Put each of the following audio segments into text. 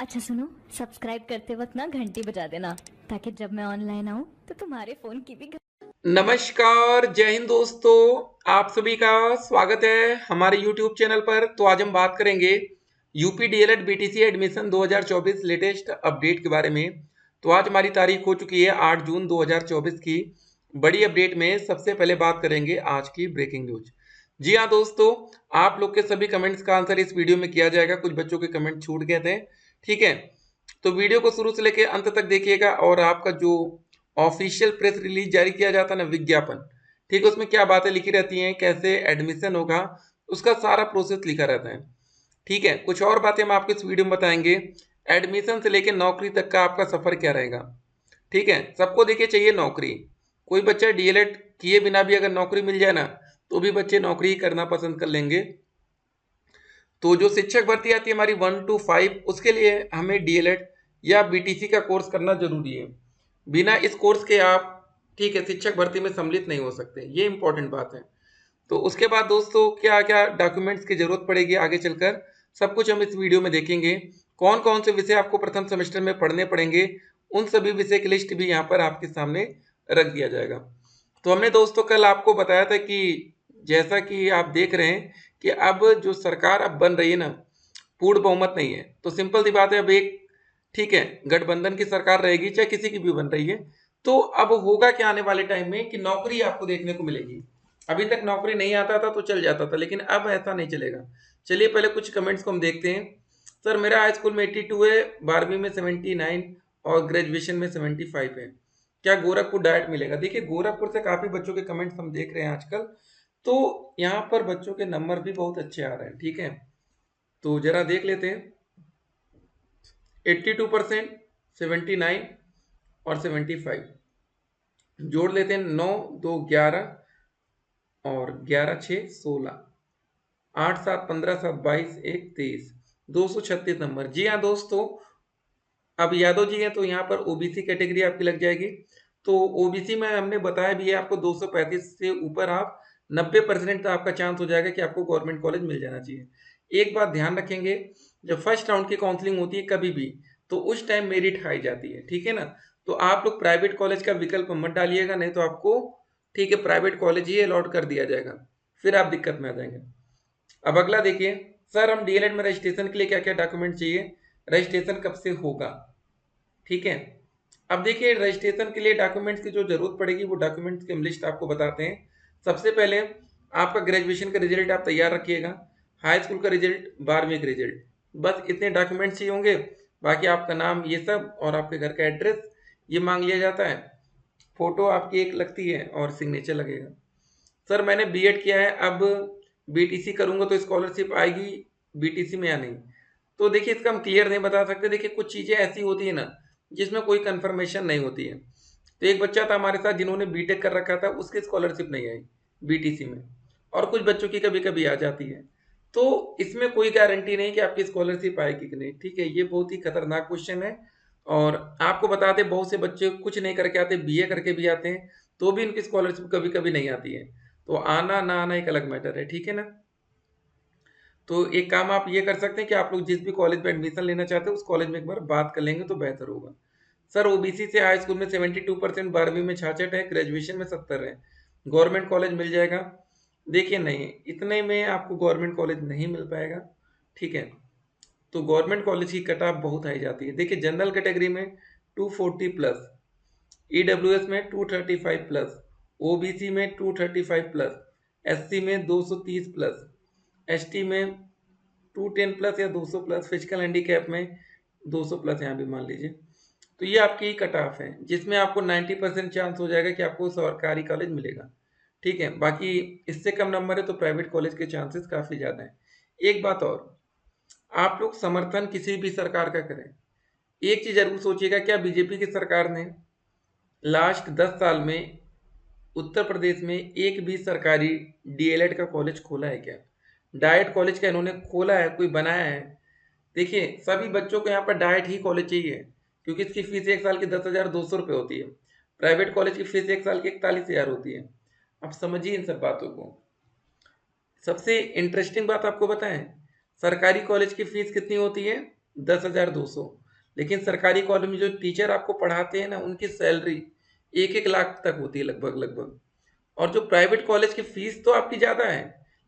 अच्छा सुनो, सब्सक्राइब करते वक्त ना घंटी बजा देना ताकि जब मैं ऑनलाइन आऊँ तो तुम्हारे फोन की भी नमस्कार, जय हिंद दोस्तों। आप सभी का स्वागत है हमारे YouTube चैनल पर। तो आज हम बात करेंगे UP DElEd BTC admission 2024 latest update के बारे में। तो आज हमारी तारीख हो चुकी है 8 जून 2024 की। बड़ी अपडेट में सबसे पहले बात करेंगे आज की ब्रेकिंग न्यूज। जी हाँ दोस्तों, आप लोग के सभी कमेंट्स का आंसर इस वीडियो में किया जाएगा। कुछ बच्चों के कमेंट छूट गए थे, ठीक है। तो वीडियो को शुरू से लेकर अंत तक देखिएगा। और आपका जो ऑफिशियल प्रेस रिलीज जारी किया जाता है ना, विज्ञापन, ठीक है, उसमें क्या बातें लिखी रहती हैं, कैसे एडमिशन होगा, उसका सारा प्रोसेस लिखा रहता है, ठीक है। कुछ और बातें हम आपको इस वीडियो में बताएंगे। एडमिशन से लेकर नौकरी तक का आपका सफर क्या रहेगा, ठीक है। सबको देखिए चाहिए नौकरी। कोई बच्चा डीएलएड किए बिना भी अगर नौकरी मिल जाए ना, तो भी बच्चे नौकरी ही करना पसंद कर लेंगे। तो जो शिक्षक भर्ती आती है हमारी 1 to 5, उसके लिए हमें डीएलएड या बीटीसी का कोर्स करना जरूरी है। बिना इस कोर्स के आप, ठीक है, शिक्षक भर्ती में सम्मिलित नहीं हो सकते। ये इंपॉर्टेंट बात है। तो उसके बाद दोस्तों क्या क्या डॉक्यूमेंट्स की जरूरत पड़ेगी आगे चलकर, सब कुछ हम इस वीडियो में देखेंगे। कौन कौन से विषय आपको प्रथम सेमेस्टर में पढ़ने पड़ेंगे, उन सभी विषय की लिस्ट भी यहाँ पर आपके सामने रख दिया जाएगा। तो हमने दोस्तों कल आपको बताया था कि जैसा कि आप देख रहे हैं कि अब जो सरकार अब बन रही है ना, पूर्ण बहुमत नहीं है। तो सिंपल सी बात है, अब एक, ठीक है, गठबंधन की सरकार रहेगी, चाहे किसी की भी बन रही है। तो अब होगा क्या आने वाले टाइम में कि नौकरी आपको देखने को मिलेगी। अभी तक नौकरी नहीं आता था तो चल जाता था, लेकिन अब ऐसा नहीं चलेगा। चलिए पहले कुछ कमेंट्स को हम देखते हैं। सर मेरा हाई स्कूल में 82 है, 12वीं में 79 और ग्रेजुएशन में 75 है। क्या गोरखपुर डायरेक्ट मिलेगा? देखिए गोरखपुर से काफी बच्चों के कमेंट्स हम देख रहे हैं आजकल। तो यहाँ पर बच्चों के नंबर भी बहुत अच्छे आ रहे हैं, ठीक है। तो जरा देख लेते हैं। 82%, 79 और 75 जोड़ लेते हैं। 9 2 11 और 11 6 16, 8 7 15 7 22 1 23, 236 नंबर। जी हाँ दोस्तों, अब यादव जी हैं तो यहाँ पर ओबीसी कैटेगरी आपकी लग जाएगी। तो ओबीसी में हमने बताया भी है आपको 235 से ऊपर आप 90% का आपका चांस हो जाएगा कि आपको गवर्नमेंट कॉलेज मिल जाना चाहिए। एक बात ध्यान रखेंगे, जब फर्स्ट राउंड की काउंसलिंग होती है कभी भी, तो उस टाइम मेरिट हाई जाती है, ठीक है ना। तो आप लोग प्राइवेट कॉलेज का विकल्प मत डालिएगा, नहीं तो आपको, ठीक है, प्राइवेट कॉलेज ही अलॉट कर दिया जाएगा, फिर आप दिक्कत में आ जाएंगे। अब अगला देखिए, सर हम डीएलएड में रजिस्ट्रेशन के लिए क्या क्या डॉक्यूमेंट चाहिए, रजिस्ट्रेशन कब से होगा, ठीक है। अब देखिए रजिस्ट्रेशन के लिए डॉक्यूमेंट्स की जो जरूरत पड़ेगी वो डॉक्यूमेंट्स की हम लिस्ट आपको बताते हैं। सबसे पहले आपका ग्रेजुएशन का रिजल्ट आप तैयार रखिएगा, हाई स्कूल का रिजल्ट, 12वीं का रिजल्ट, बस इतने डॉक्यूमेंट्स चाहिए होंगे। बाकी आपका नाम ये सब और आपके घर का एड्रेस ये मांग लिया जाता है। फोटो आपकी एक लगती है और सिग्नेचर लगेगा। सर मैंने बीएड किया है, अब बीटीसी करूंगा तो स्कॉलरशिप आएगी बीटीसी में या नहीं? तो देखिए इसका हम क्लियर नहीं बता सकते। देखिए कुछ चीज़ें ऐसी होती है ना जिसमें कोई कंफर्मेशन नहीं होती है। तो एक बच्चा था हमारे साथ जिन्होंने बीटेक कर रखा था, उसकी स्कॉलरशिप नहीं आई बीटीसी में, और कुछ बच्चों की कभी कभी आ जाती है। तो इसमें कोई गारंटी नहीं कि आपकी स्कॉलरशिप आएगी कि नहीं, ठीक है। ये बहुत ही खतरनाक क्वेश्चन है। और आपको बता दें बहुत से बच्चे कुछ नहीं करके आते, बीए करके भी आते हैं, तो भी उनकी स्कॉलरशिप कभी कभी नहीं आती है। तो आना ना आना एक अलग मैटर है, ठीक है ना। तो एक काम आप ये कर सकते हैं कि आप लोग जिस भी कॉलेज में एडमिशन लेना चाहते हैं उस कॉलेज में एक बार बात कर लेंगे तो बेहतर होगा। सर ओबीसी से हाई स्कूल में 72%, 12वीं में 66 है, ग्रेजुएशन में 70 है, गवर्नमेंट कॉलेज मिल जाएगा? देखिए नहीं, इतने में आपको गवर्नमेंट कॉलेज नहीं मिल पाएगा, ठीक है। तो गवर्नमेंट कॉलेज की कट ऑफ बहुत हाई जाती है। देखिए जनरल कैटेगरी में 240 प्लस, ईडब्ल्यूएस में 235 प्लस, ओबीसी में 235 प्लस, एससी में 230 प्लस, एसटी में 210 प्लस या 200 प्लस, फिजिकल हैंडीकैप में 200 प्लस, यहाँ भी मान लीजिए। तो ये आपकी कट ऑफ है जिसमें आपको 90% चांस हो जाएगा कि आपको सरकारी कॉलेज मिलेगा, ठीक है। बाकी इससे कम नंबर है तो प्राइवेट कॉलेज के चांसेस काफ़ी ज़्यादा हैं। एक बात और, आप लोग समर्थन किसी भी सरकार का करें, एक चीज़ जरूर सोचिएगा, क्या बीजेपी की सरकार ने लास्ट 10 साल में उत्तर प्रदेश में एक भी सरकारी डीएलएड का कॉलेज खोला है क्या? डाइट कॉलेज का इन्होंने खोला है, कोई बनाया है? देखिए सभी बच्चों को यहाँ पर डाइट ही कॉलेज चाहिए, क्योंकि इसकी फीस एक साल की 10,200 रुपये होती है। प्राइवेट कॉलेज की फीस एक साल की 41,000 होती है। आप समझिए इन सब बातों को। सबसे इंटरेस्टिंग बात आपको बताएं, सरकारी कॉलेज की फीस कितनी होती है? 10,200। लेकिन सरकारी कॉलेज में जो टीचर आपको पढ़ाते हैं ना, उनकी सैलरी 1-1 लाख तक होती है लगभग लगभग। और जो प्राइवेट कॉलेज की फीस तो आपकी ज़्यादा है,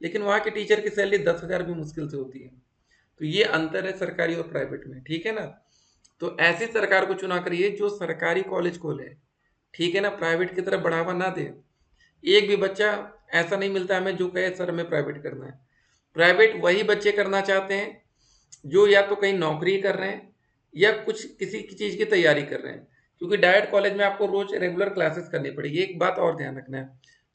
लेकिन वहाँ के टीचर की सैलरी 10,000 भी मुश्किल से होती है। तो ये अंतर है सरकारी और प्राइवेट में, ठीक है ना। तो ऐसी सरकार को चुना करिए जो सरकारी कॉलेज खोले, ठीक है ना, प्राइवेट की तरफ बढ़ावा ना दे। एक भी बच्चा ऐसा नहीं मिलता हमें जो कहे सर हमें प्राइवेट करना है। प्राइवेट वही बच्चे करना चाहते हैं जो या तो कहीं नौकरी कर रहे हैं या कुछ किसी की चीज़ की तैयारी कर रहे हैं, क्योंकि डायरेक्ट कॉलेज में आपको रोज रेगुलर क्लासेस करनी पड़ेगी। एक बात और ध्यान रखना है,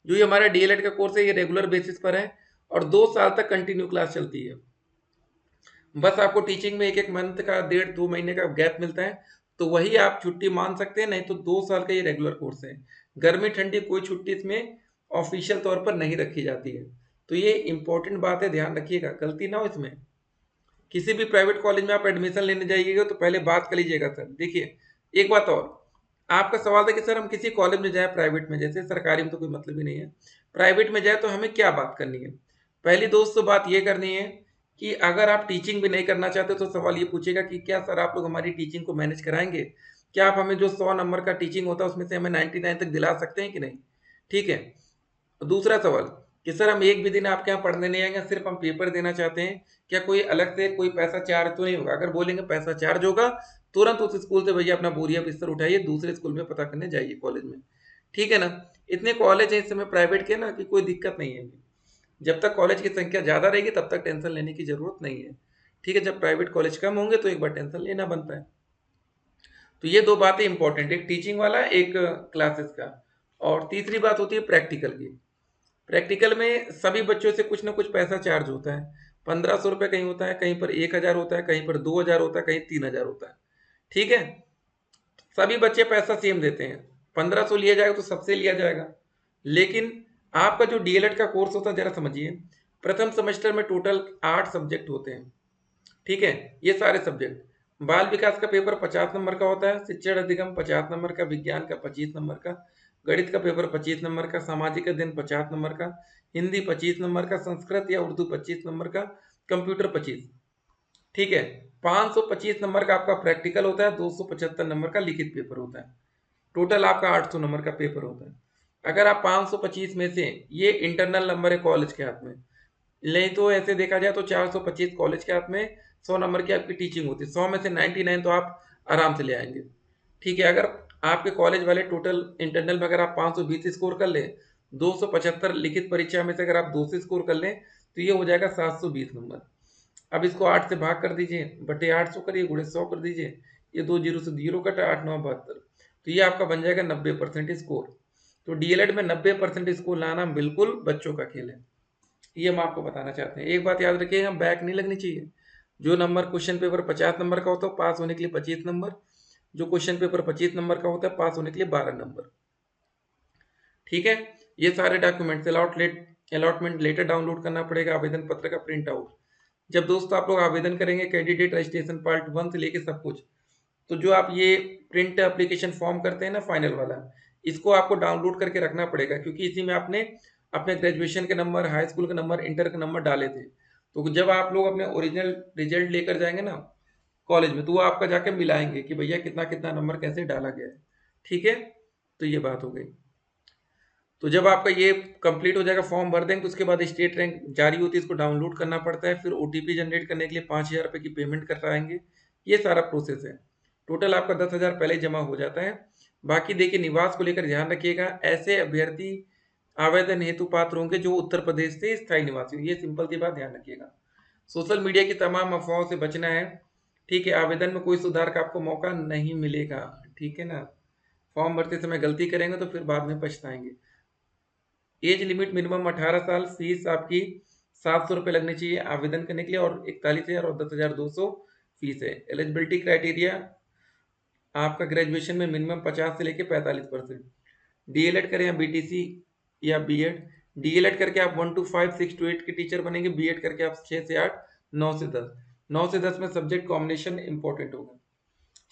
जो ये हमारा डीएलएड का कोर्स है ये रेगुलर बेसिस पर है और 2 साल तक कंटिन्यू क्लास चलती है। बस आपको टीचिंग में 1-1 मंथ का 1.5-2 महीने का गैप मिलता है, तो वही आप छुट्टी मान सकते हैं, नहीं तो 2 साल का ये रेगुलर कोर्स है। गर्मी ठंडी कोई छुट्टी इसमें ऑफिशियल तौर पर नहीं रखी जाती है। तो ये इंपॉर्टेंट बात है, ध्यान रखिएगा, गलती ना हो इसमें। किसी भी प्राइवेट कॉलेज में आप एडमिशन लेने जाइएगा तो पहले बात कर लीजिएगा सर। देखिए एक बात और, आपका सवाल था कि सर हम किसी कॉलेज में जाए प्राइवेट में, जैसे सरकारी में तो कोई मतलब ही नहीं है, प्राइवेट में जाए तो हमें क्या बात करनी है। पहली दोस्त तो बात ये करनी है कि अगर आप टीचिंग भी नहीं करना चाहते तो सवाल ये पूछेगा कि क्या सर आप लोग हमारी टीचिंग को मैनेज कराएंगे, क्या आप हमें जो 100 नंबर का टीचिंग होता है उसमें से हमें 99 तक दिला सकते हैं कि नहीं। ठीक है। दूसरा सवाल कि सर हम एक भी दिन आपके यहाँ पढ़ने नहीं आएंगे, सिर्फ हम पेपर देना चाहते हैं, क्या कोई अलग से कोई पैसा चार्ज तो नहीं होगा। अगर बोलेंगे पैसा चार्ज होगा, तुरंत उस स्कूल से भैया अपना बोरिया बिस्तर उठाइए, दूसरे स्कूल में पता करने जाइए कॉलेज में। ठीक है ना। इतने कॉलेज हैं इस समय प्राइवेट के ना कि कोई दिक्कत नहीं है। जब तक कॉलेज की संख्या ज़्यादा रहेगी तब तक टेंशन लेने की ज़रूरत नहीं है। ठीक है, जब प्राइवेट कॉलेज कम होंगे तो एक बार टेंशन लेना बनता है। तो ये दो बातें इंपॉर्टेंट, एक टीचिंग वाला, एक क्लासेस का। और तीसरी बात होती है प्रैक्टिकल की। प्रैक्टिकल में सभी बच्चों से कुछ ना कुछ पैसा चार्ज होता है। 1,500 रुपये कहीं होता है, कहीं पर 1,000 होता है, कहीं पर 2,000 होता है, कहीं 3,000 होता है। ठीक है। सभी बच्चे पैसा सेम देते हैं, 1,500 लिया जाएगा तो सबसे लिया जाएगा। लेकिन आपका जो डीएलएड का कोर्स होता है, जरा समझिए, प्रथम सेमेस्टर में टोटल 8 सब्जेक्ट होते हैं। ठीक है। ये सारे सब्जेक्ट, बाल विकास का पेपर 50 नंबर का होता है, शिक्षण अधिगम 50 नंबर का, विज्ञान का 25 नंबर का, गणित का पेपर 25 नंबर का, सामाजिक अध्ययन 50 नंबर का, हिंदी 25 नंबर का, संस्कृत या उर्दू 25 नंबर का, कंप्यूटर 25। ठीक है। 525 नंबर का आपका प्रैक्टिकल होता है, 275 नंबर का लिखित पेपर होता है। टोटल आपका 800 नंबर का पेपर होता है। अगर आप 525 में से, ये इंटरनल नंबर है कॉलेज के हाथ में, नहीं तो ऐसे देखा जाए तो 425 कॉलेज के हाथ में, 100 नंबर की आपकी टीचिंग होती है, 100 में से 99 तो आप आराम से ले आएंगे। ठीक है। अगर आपके कॉलेज वाले टोटल इंटरनल में अगर आप 520 स्कोर कर लें, 275 लिखित परीक्षा में से अगर आप 200 स्कोर कर लें, तो ये हो जाएगा 720 नंबर। अब इसको 8 से भाग कर दीजिए, बटे 800 करिए, गुणे 100 कर दीजिए, ये 2 जीरो से 0 कटा, 8×9 = 72, तो ये आपका बन जाएगा 90% स्कोर। तो डीएलएड में 90% स्कोर लाना बिल्कुल बच्चों का खेल है, ये हम आपको बताना चाहते हैं। एक बात याद रखिएगा, बैक नहीं लगनी चाहिए। जो नंबर क्वेश्चन पेपर 50 नंबर का होता है पास होने के लिए 25 नंबर, जो क्वेश्चन पेपर 25 नंबर का होता है पास होने के लिए 12 नंबर। ठीक है। ये सारे डॉक्यूमेंट्स अलॉटमेंट लेटर डाउनलोड करना पड़ेगा, आवेदन पत्र का प्रिंट आउट। जब दोस्तों आप लोग आवेदन करेंगे कैंडिडेट रजिस्ट्रेशन पार्ट 1 से लेके सब कुछ, तो जो आप ये प्रिंट एप्लीकेशन फॉर्म करते हैं ना फाइनल वाला, इसको आपको डाउनलोड करके रखना पड़ेगा, क्योंकि इसी में आपने अपने ग्रेजुएशन के नंबर, हाई स्कूल के नंबर, इंटर के नंबर डाले थे। तो जब आप लोग अपने ओरिजिनल रिजल्ट लेकर जाएंगे ना कॉलेज में, तो वो आपका जाके मिलाएंगे कि भैया कितना कितना नंबर कैसे डाला गया है। ठीक है। तो ये बात हो गई। तो जब आपका ये कंप्लीट हो जाएगा, फॉर्म भर देंगे, तो उसके बाद स्टेट रैंक जारी होती है, इसको डाउनलोड करना पड़ता है, फिर ओटीपी जनरेट करने के लिए 5,000 रुपये की पेमेंट कराएंगे। ये सारा प्रोसेस है। टोटल आपका 10,000 पहले जमा हो जाता है। बाकी देखिए, निवास को लेकर ध्यान रखिएगा, ऐसे अभ्यर्थी आवेदन हेतु पात्र होंगे जो उत्तर प्रदेश से स्थायी निवासी हो, ये सिंपल सी बात ध्यान रखिएगा। सोशल मीडिया की तमाम अफवाहों से बचना है। ठीक है। आवेदन में कोई सुधार का आपको मौका नहीं मिलेगा। ठीक है ना। फॉर्म भरते समय गलती करेंगे तो फिर बाद में पछताएंगे। एज लिमिट मिनिमम 18 साल, फीस आपकी 700 रुपये लगनी चाहिए आवेदन करने के लिए, और 41,000 और 10,200 फीस है। एलिजिबिलिटी क्राइटेरिया आपका ग्रेजुएशन में मिनिमम 50 से लेके 45%। डीएलएड करें या बीटीसी या बीएड, डीएलएड करके आप 1 to 5, 6 to 8 के टीचर बनेंगे, बीएड करके आप 6 से 8, 9 से 10, 9 से 10 में सब्जेक्ट कॉम्बिनेशन इंपॉर्टेंट होगा।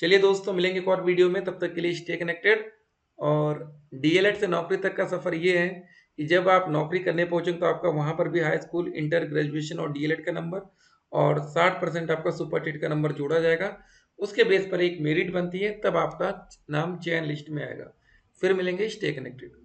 चलिए दोस्तों, मिलेंगे एक और वीडियो में, तब तक के लिए स्टे कनेक्टेड। और डीएलएड से नौकरी तक का सफ़र ये है कि जब आप नौकरी करने पहुंचेंगे तो आपका वहां पर भी हाई स्कूल, इंटर, ग्रेजुएशन और डीएलएड का नंबर, और 60% आपका सुपर टेट का नंबर जोड़ा जाएगा। उसके बेस पर एक मेरिट बनती है, तब आपका नाम चयन लिस्ट में आएगा। फिर मिलेंगे, स्टे कनेक्टेड।